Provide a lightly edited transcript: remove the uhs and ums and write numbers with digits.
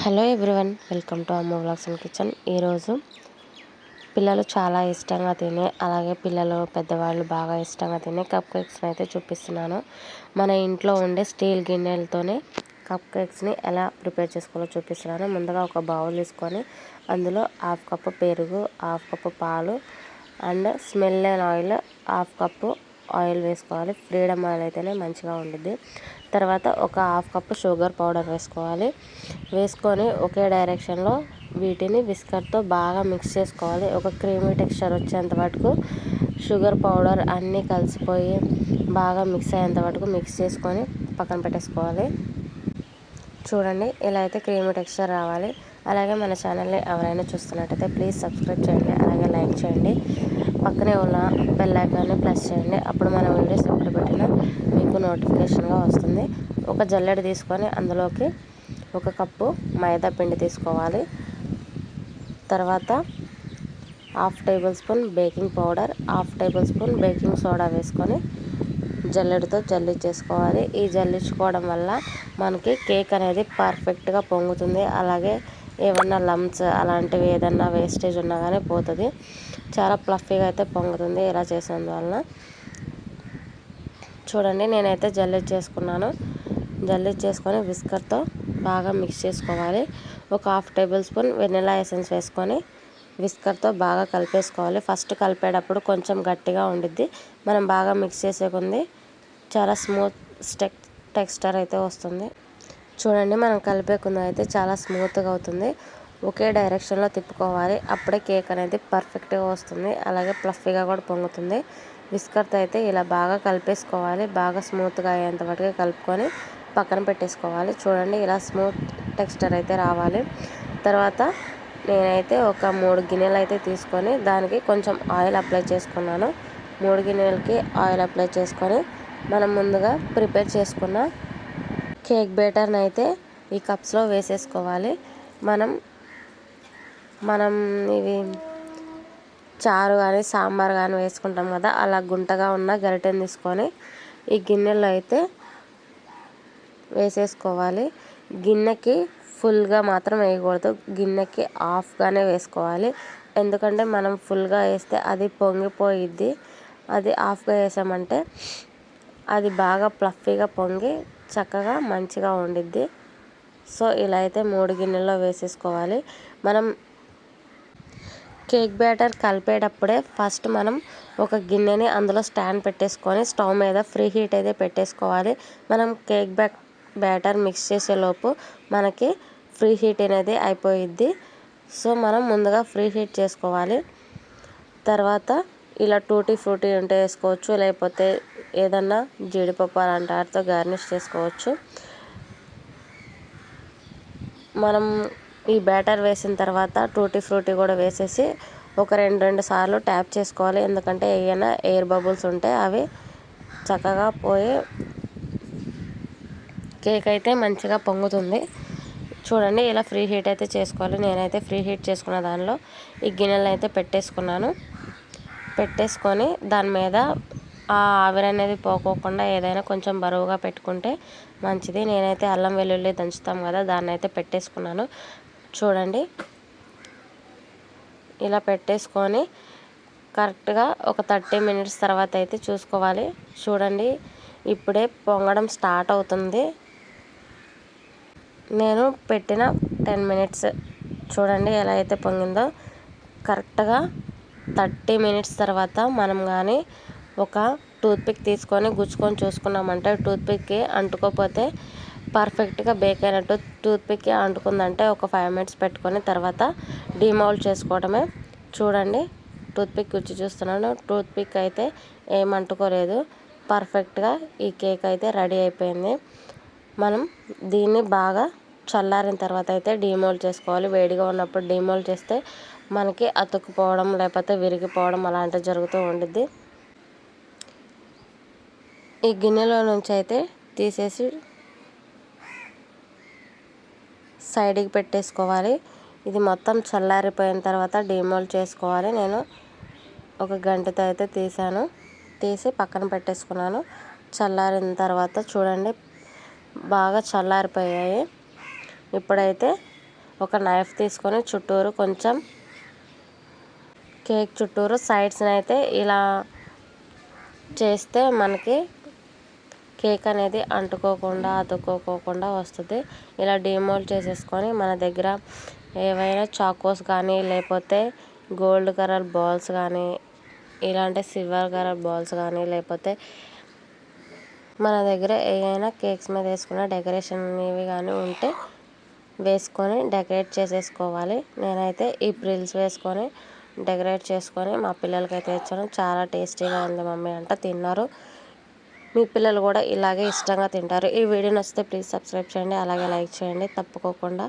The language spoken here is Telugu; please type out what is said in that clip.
హలో ఎవ్రీవన్, వెల్కమ్ టు అమ్మ వ్లాగ్స్ అండ్ కిచెన్. ఈరోజు పిల్లలు చాలా ఇష్టంగా తినే, అలాగే పిల్లలు పెద్దవాళ్ళు బాగా ఇష్టంగా తినే కప్ కేక్స్ని అయితే చూపిస్తున్నాను. మన ఇంట్లో ఉండే స్టీల్ గిన్నెలతోనే కప్ కేక్స్ని ఎలా ప్రిపేర్ చేసుకోవాలో చూపిస్తున్నాను. ముందుగా ఒక బౌల్ తీసుకొని అందులో హాఫ్ కప్పు పెరుగు, హాఫ్ కప్పు పాలు and smell oil, half cup oil వేసుకోవాలి. ఫ్రీడమ్ ఆయిల్ అయితేనే మంచిగా ఉండిద్ది. తర్వాత ఒక హాఫ్ కప్పు షుగర్ పౌడర్ వేసుకొని ఒకే డైరెక్షన్లో వీటిని విస్కర్తో బాగా మిక్స్ చేసుకోవాలి. ఒక క్రీమీ టెక్స్చర్ వచ్చేంత వరకు షుగర్ పౌడర్ అన్నీ కలిసిపోయి బాగా మిక్స్ అయ్యేంత వరకు మిక్స్ చేసుకొని పక్కన పెట్టేసుకోవాలి. చూడండి, ఇలా అయితే క్రీమీ టెక్స్చర్ రావాలి. అలాగే మన ఛానల్ని ఎవరైనా చూస్తున్నట్టయితే ప్లీజ్ సబ్స్క్రైబ్ చేయండి, అలాగే లైక్ చేయండి. పక్కనే ఉన్న బెల్ ఐకాన్ని ప్రెస్ చేయండి. అప్పుడు మన వీడియోస్ ఎప్పుడు పెట్టినా మీకు నోటిఫికేషన్గా వస్తుంది. ఒక జల్లెడ తీసుకొని అందులోకి ఒక కప్పు మైదా పిండి తీసుకోవాలి. తర్వాత half table spoon baking powder, half table spoon baking soda వేసుకొని జల్లెడతో జల్లించేసుకోవాలి. ఈ జల్లించుకోవడం వల్ల మనకి కేక్ అనేది పర్ఫెక్ట్గా పొంగుతుంది. అలాగే ఏమన్నా లంప్స్ అలాంటివి ఏదన్నా వేస్టేజ్ ఉన్నా కానీ పోతుంది. చాలా ఫ్లఫీగా అయితే పొంగుతుంది ఇలా చేసేందువలన. చూడండి, నేనైతే జల్లించేసుకున్నాను. జల్లించేసుకొని విస్కర్తో బాగా మిక్స్ చేసుకోవాలి. ఒక half table spoon vanilla essence వేసుకొని విస్కర్తో బాగా కలిపేసుకోవాలి. ఫస్ట్ కలిపేటప్పుడు కొంచెం గట్టిగా ఉండిద్ది. మనం బాగా మిక్స్ చేసే కొంది చాలా స్మూత్ టెక్స్చర్ అయితే వస్తుంది. చూడండి, మనం కలిపే కొంది అయితే చాలా స్మూత్గా అవుతుంది. ఒకే డైరెక్షన్లో తిప్పుకోవాలి. అప్పుడే కేక్ అనేది పర్ఫెక్ట్గా వస్తుంది. అలాగే ఫ్లఫీగా కూడా పొంగుతుంది. విస్కర్తో అయితే ఇలా బాగా కలిపేసుకోవాలి. బాగా స్మూత్గా అయ్యేంత వరకు కలుపుకొని పక్కన పెట్టేసుకోవాలి. చూడండి, ఇలా స్మూత్ టెక్స్చర్ అయితే రావాలి. తర్వాత నేనైతే ఒక 3 గిన్నెలు అయితే తీసుకొని దానికి కొంచెం ఆయిల్ అప్లై చేసుకున్నాను. 3 గిన్నెలకి ఆయిల్ అప్లై చేసుకొని మనం ముందుగా ప్రిపేర్ చేసుకున్న కేక్ బ్యాటర్ని అయితే ఈ కప్స్లో వేసేసుకోవాలి. మనం ఇవి చారు కానీ సాంబార్ కానీ వేసుకుంటాం కదా, అలా గుంటగా ఉన్న గరిటెని తీసుకొని ఈ గిన్నెలో అయితే వేసేసుకోవాలి. గిన్నెకి ఫుల్గా మాత్రం వేయకూడదు, గిన్నెకి హాఫ్గానే వేసుకోవాలి. ఎందుకంటే మనం ఫుల్గా వేస్తే అది పొంగిపోయిద్ది. అది హాఫ్గా వేసామంటే అది బాగా ఫ్లఫీగా పొంగి చక్కగా మంచిగా ఉండిద్ది. సో ఇలా అయితే 3 గిన్నెల్లో వేసేసుకోవాలి. మనం కేక్ బ్యాటర్ కలిపేటప్పుడే ఫస్ట్ మనం ఒక గిన్నెని అందులో స్టాండ్ పెట్టేసుకొని స్టవ్ మీద ఫ్రీ హీట్ అయితే పెట్టేసుకోవాలి. మనం కేక్ బ్యాటర్ మిక్స్ చేసేలోపు మనకి ఫ్రీ హీట్ అనేది అయిపోయిద్ది. సో మనం ముందుగా ఫ్రీ హీట్ చేసుకోవాలి. తర్వాత ఇలా టూటీ ఫ్రూటీ ఉంటే వేసుకోవచ్చు, లేకపోతే ఏదన్నా జీడిపప్పు అలాంటి వాటితో గార్నిష్ చేసుకోవచ్చు. మనం ఈ బ్యాటర్ వేసిన తర్వాత టూటీ ఫ్రూటీ కూడా వేసేసి ఒక 2 సార్లు ట్యాప్ చేసుకోవాలి. ఎందుకంటే ఏమైనా ఎయిర్ బబుల్స్ ఉంటే అవి చక్కగా పోయి కేక్ అయితే మంచిగా పొంగుతుంది. చూడండి, ఇలా ఫ్రీ హీట్ అయితే చేసుకోవాలి. నేనైతే ఫ్రీ హీట్ చేసుకున్న దానిలో ఈ గిన్నెలను అయితే పెట్టేసుకొని దాని మీద ఆ ఆవిరి అనేది పోకోకుండా ఏదైనా కొంచెం బరువుగా పెట్టుకుంటే మంచిది. నేనైతే అల్లం వెల్లుల్లి దంచుతాం కదా, దాన్ని అయితే పెట్టేసుకున్నాను. చూడండి, ఇలా పెట్టేసుకొని కరెక్ట్గా ఒక 30 మినిట్స్ తర్వాత అయితే చూసుకోవాలి. చూడండి, ఇప్పుడే పొంగడం స్టార్ట్ అవుతుంది. నేను పెట్టిన 10 మినిట్స్ చూడండి ఎలా అయితే పొంగిందో. కరెక్ట్గా 30 మినిట్స్ తర్వాత మనం కానీ ఒక టూత్పిక్ తీసుకొని గుచ్చుకొని చూసుకున్నామంటే టూత్పిక్కి అంటుకోపోతే పర్ఫెక్ట్గా బేక్ అయినట్టు. టూత్పిక్కి అంటుకుందంటే ఒక 5 మినిట్స్ పెట్టుకొని తర్వాత డీమౌల్డ్ చేసుకోవడమే. చూడండి, టూత్పిక్ గుచ్చి చూస్తున్నాను, టూత్పిక్ అయితే ఏం అంటుకోలేదు. పర్ఫెక్ట్గా ఈ కేక్ అయితే రెడీ అయిపోయింది. మనం దీన్ని బాగా చల్లారిన తర్వాత అయితే డీమౌల్డ్ చేసుకోవాలి. వేడిగా ఉన్నప్పుడు డీమౌల్డ్ చేస్తే మనకి అతుక్కుపోవడం లేకపోతే విరిగిపోవడం అలాంటివి జరుగుతూ ఉండిద్ది. ఈ గిన్నెలో నుంచి అయితే తీసేసి సైడ్కి పెట్టేసుకోవాలి. ఇది మొత్తం చల్లారిపోయిన తర్వాత డీమౌల్డ్ చేసుకోవాలి. నేను ఒక గంటతో అయితే తీసి పక్కన పెట్టేసుకున్నాను. చల్లారిన తర్వాత చూడండి బాగా చల్లారిపోయాయి. ఇప్పుడైతే ఒక నైఫ్ తీసుకొని చుట్టూరు కొంచెం కేక్ చుట్టూరు సైడ్స్ని అయితే ఇలా చేస్తే మనకి కేక్ అనేది అంటుకోకుండా అతుక్కోకుండా వస్తుంది. ఇలా డీమోల్డ్ చేసేసుకొని మన దగ్గర ఏవైనా చాకోస్ కానీ లేకపోతే గోల్డ్ కలర్ బాల్స్ కానీ ఇలాంటి సిల్వర్ కలర్ బాల్స్ కానీ లేకపోతే మన దగ్గర ఏదైనా కేక్స్ మీద వేసుకున్న డెకరేషన్ ఇవి కానీ ఉంటే వేసుకొని డెకరేట్ చేసేసుకోవాలి. నేనైతే ఈ ప్రిల్స్ వేసుకొని డెకరేట్ చేసుకొని మా పిల్లలకైతే ఇచ్చాను. చాలా టేస్టీగా ఉంది మమ్మీ అంట తిన్నారు. మీ పిల్లలు కూడా ఇలాగే ఇష్టంగా తింటారు. ఈ వీడియో నచ్చితే ప్లీజ్ సబ్స్క్రైబ్ చేయండి, అలాగే లైక్ చేయండి తప్పుకోకుండా.